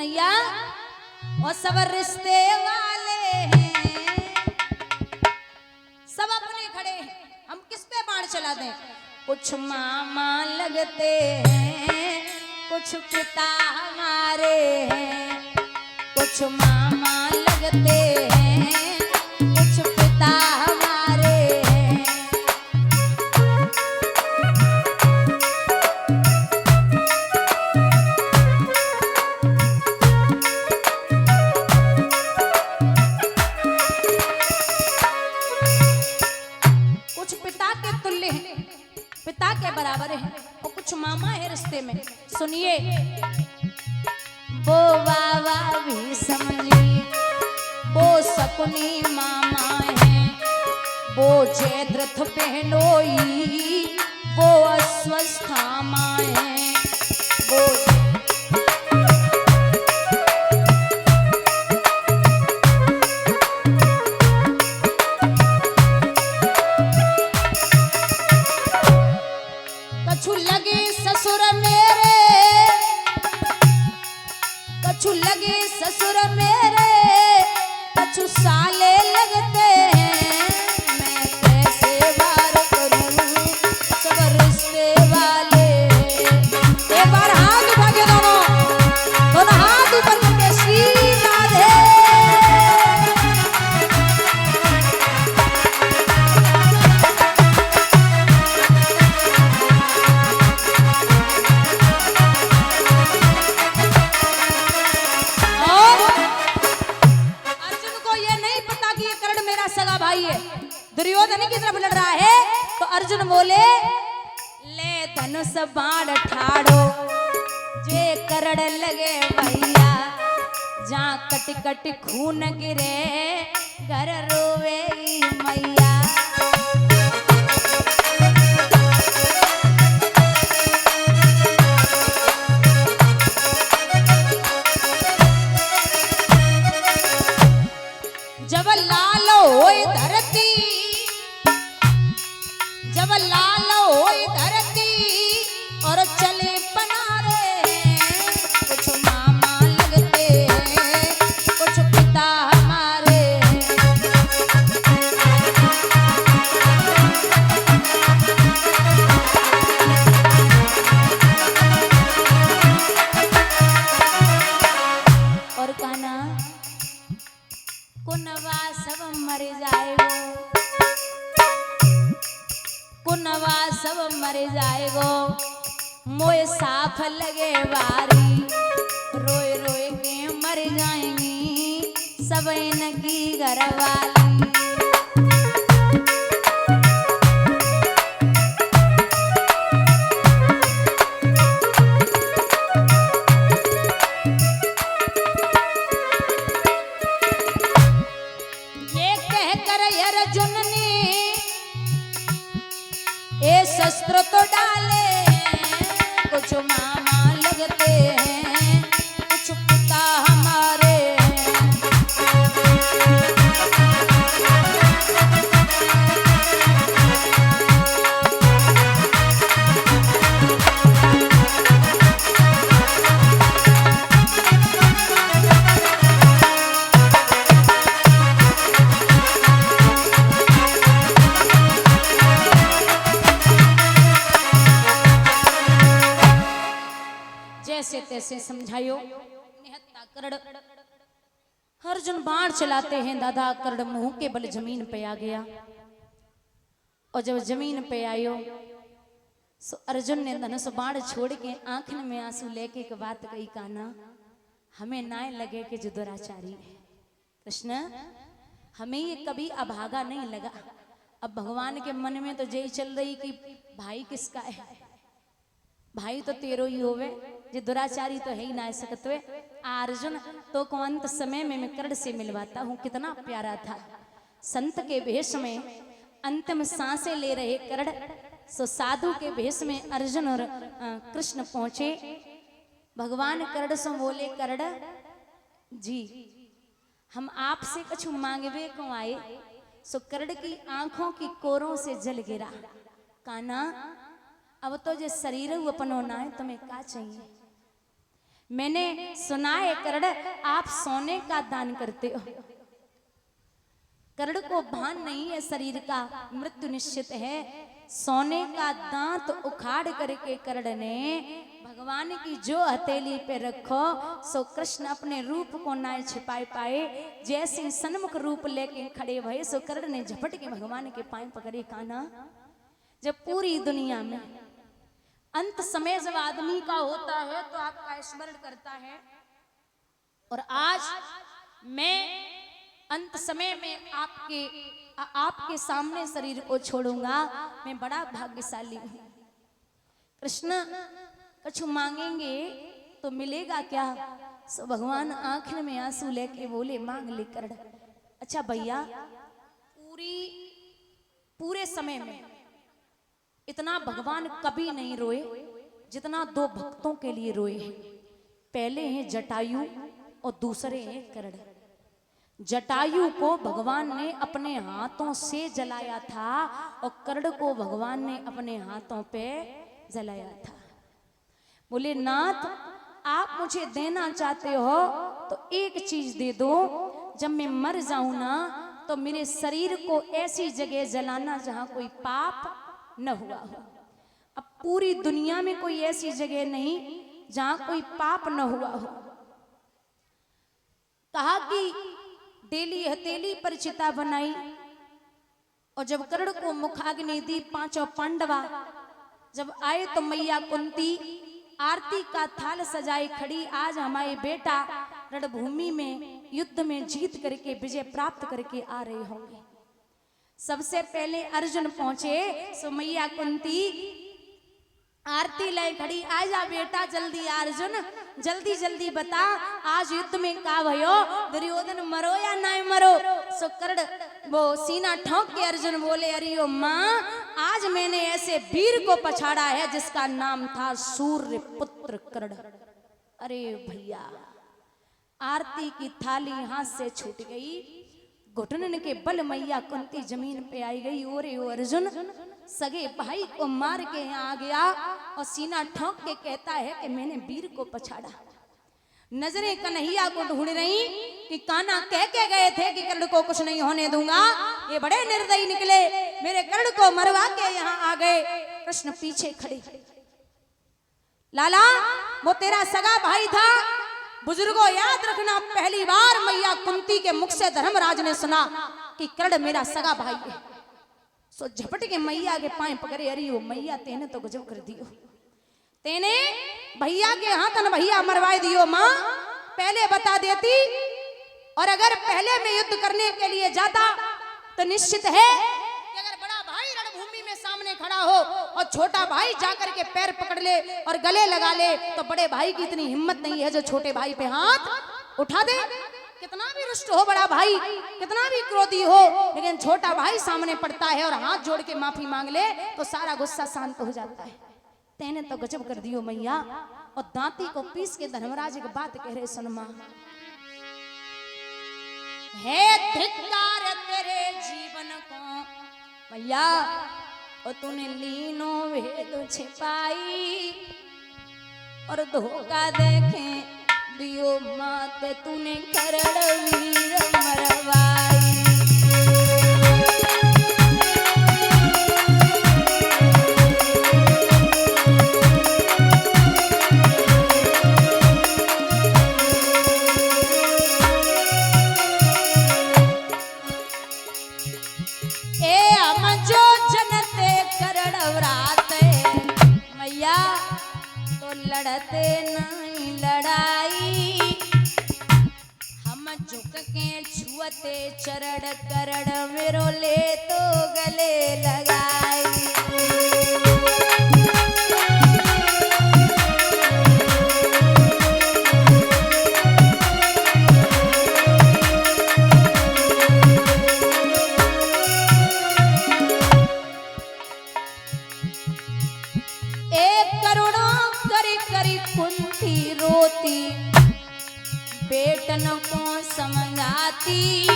कन्हैया और सब रिश्ते वाले हैं, सब अपने खड़े हैं, हम किस पे बाण चला दें। कुछ मामा लगते हैं, कुछ पिता हमारे हैं, कुछ मामा लगते हैं, कुछ पिता हमारे हैं। कुछ पिता के तुल्य हैं, पिता के बराबर है, और कुछ मामा है रिश्ते में। सुनिए, वो बाबा भी समझी, वो शकुनी मामा है, वो जयद्रथ बहनोई, वो अश्वस्थामा है, वो कछु लगे ससुर मेरे, कछु लगे ससुर मेरे, कछु साले लगते हैं। मैं कैसे वार करूं सब रिश्ते वाले। एक बार हाथ उठा के दोनों हाथ ऊपर करके श्री राधे। दुर्योधन की तरफ लड़ रहा है तो अर्जुन बोले, ले धनुष बाण ठाड़ो, जे करड़ लगे भैया, जहाँ कट कट खून गिरे, घर रोवेगी मैया। जब लाल होई धरती, जब लाल होई धरती और चले पनारे, कुछ मामा लगते हैं, कुछ पिता हमारे। और कहना, कुनवा सब मर जाएगो, कुनवा सब मर जाएगो, मोए साफ लगे बारी, रोए रोए के मर जाएंगी सब इनकी घरवाली। ये कहकर अर्जुन ने ए शस्त्र तो डाले, कुछ मामा लगते हैं, कुछ पिता हमारे हैं। जैसे तैसे समझायो, निहत्ता करड़। अर्जुन बाण चलाते हैं, दादा करड़ मुंह के बल जमीन पे आ गया, और जब जमीन पे आयो सो अर्जुन ने धनुष बाण छोड़ के आंखन में आंसू लेके एक बात कही, काना हमें ना लगे कि जो दुराचारी है कृष्ण, हमें ये कभी अभागा नहीं लगा। अब भगवान के मन में तो यही चल रही कि भाई किसका है, भाई तो तेरो ही होवे, जो दुराचारी तो है ही ना सकत हुए। अर्जुन तो को अंत समय में मैं कर्ण से मिलवाता हूँ, कितना प्यारा था। संत के भेष में अंतिम सांसें ले रहे कर्ण, सो साधु के भेष में अर्जुन और कृष्ण पहुंचे। भगवान कर्ण से बोले, कर्ण जी हम आपसे कुछ मांगवे को आए। सो कर्ण की आंखों की कोरों से जल गिरा, काना अब तो जो शरीर अपन होना है तुम्हें क्या चाहिए। मैंने सुना है करड़ आप सोने का दान करते हो। करड़ को भान नहीं है शरीर का मृत्यु निश्चित है। सोने का दांत उखाड़ करके करड़ ने भगवान की जो हथेली पे रखो सो कृष्ण अपने रूप को ना छिपाए पाए। जैसे सन्मुख रूप लेके खड़े भये सो करड़ ने झपट के भगवान के पांव पकड़े। कान्हा, जब पूरी दुनिया में अंत समय जब आदमी का होता है तो आपका स्मरण करता है, और आज मैं अंत समय में आपके सामने शरीर को छोड़ूंगा। मैं बड़ा भाग्यशाली हूं। कृष्ण कछु मांगेंगे तो मिलेगा क्या? सो भगवान आंखों में आंसू लेके बोले मांग ले करड़। अच्छा भैया, पूरे समय में इतना भगवान कभी नहीं रोए जितना दो भक्तों के लिए रोए हैं। पहले हैं जटायु और दूसरे हैं करड़। जटायु को भगवान ने अपने हाथों से जलाया था और करड़ को भगवान ने अपने हाथों पे जलाया था। बोले नाथ, आप मुझे देना चाहते हो तो एक चीज दे दो, जब मैं मर जाऊं ना तो मेरे शरीर को ऐसी जगह जलाना जहां कोई पाप न हुआ हो। अब पूरी दुनिया में कोई ऐसी जगह नहीं जहां कोई पाप न हुआ हो। कहा कि डेली हथेली पर चिता बनाई, और जब करड़ को मुखाग्नि दी, पांचों पांडवा जब आए तो मैया कुंती आरती का थाल सजाई खड़ी। आज हमारे बेटा रणभूमि में युद्ध में जीत करके विजय प्राप्त करके आ रहे होंगे। सबसे पहले अर्जुन पहुंचे, सो मैया कुंती आरती ले खड़ी। आजा बेटा जल्दी, अर्जुन जल्दी जल्दी बता आज युद्ध में का भयो, दुर्योधन मरो या ना मरो। सो करड़ वो सीना ठोक के अर्जुन बोले, अरे ओ माँ, आज मैंने ऐसे वीर को पछाड़ा है जिसका नाम था सूर्य पुत्र करड़। अरे भैया, आरती की थाली हाथ से छूट गई, घुटनन के बल मैया कुंती जमीन पे आई गई। ओरे ओ अर्जुन, सगे भाई को मार के यहाँ आ गया और सीना ठोक के कहता है कि मैंने वीर को पछाड़ा। नजरें कन्हैया को ढूंढ रही कि कान्हा कह के गए थे कि कर्ण को कुछ नहीं होने दूंगा, ये बड़े निर्दयी निकले, मेरे कर्ण को मरवा के यहाँ आ गए। कृष्ण पीछे खड़े, लाला वो तेरा सगा भाई था। बुजुर्गों याद रखना, पहली बार मैया कुंती के मुख से धर्मराज ने सुना कि कर्ण मेरा सगा भाई है। सो झपट के मैया के पांव पकड़े, अरे ओ मैया तेने तो गजब कर दियो, तेने भैया के हाथ न भैया मरवाए दियो। माँ पहले बता देती, और अगर पहले मैं युद्ध करने के लिए जाता तो निश्चित है कि अगर बड़ा भाई रणभूमि में सामने खड़ा हो और छोटा भाई जाकर के पैर पकड़ ले और गले लगा ले, तो बड़े भाई की इतनी हिम्मत नहीं है जो छोटे भाई पे हाथ उठा दे। कितना भी रुष्ट हो बड़ा भाई, कितना भी क्रोधी हो, लेकिन छोटा भाई सामने पड़ता है और हाथ जोड़ के माफी मांग ले तो सारा गुस्सा शांत हो जाता है। तेने तो गजब कर दियो मैया। और दांती को पीस के धर्मराज की बात कह रहे, सुन मां, है धिक्कार तेरे जीवन को मैया, और तूने लीनो भेद छिपाई और धोखा देखे दियो मात, तूने करड़ वीर मरवाई। ए हम जो जनते करड़ व्राते मैया, तो लड़ते नहीं लड़ाई, हम झुक के छुअते चरण करड़ मेरो ले तो गले लगाई। कुंती रोती बेटन को समझाती,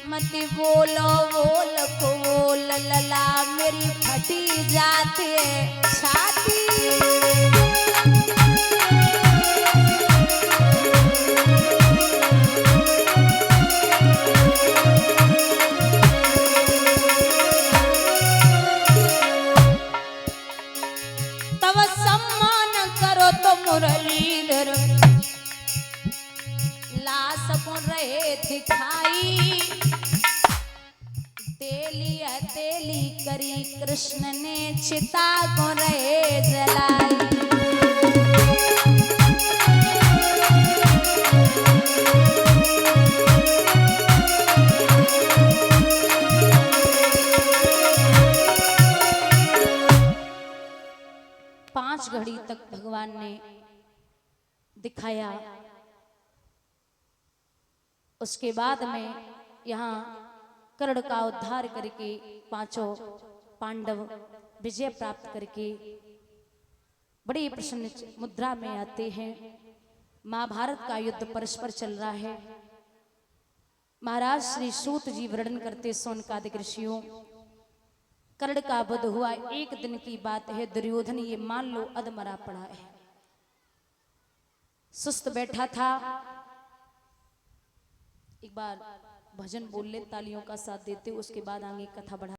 मत बोलो बोल को बोल लला, मेरी फटी जाती है छाती। शरीर लाश को रहे दिखाई, तेली करी कृष्ण ने चिता को रहे जलाई। पांच घड़ी तक भगवान ने दिखाया। उसके बाद में यहाँ कर्ण का उद्धार करके पांचों पांडव विजय प्राप्त करके बड़ी प्रसन्न मुद्रा में आते हैं। महाभारत का युद्ध परस्पर चल रहा है। महाराज श्री सूत जी वर्णन करते सोनकादिक ऋषियों, कर्ण का वध हुआ, एक दिन की बात है। दुर्योधन ये मान लो अधमरा पड़ा है, सुस्त बैठा था। एक बार भजन बोल ले, तालियों का साथ देते, उसके बाद आगे कथा बढ़ा।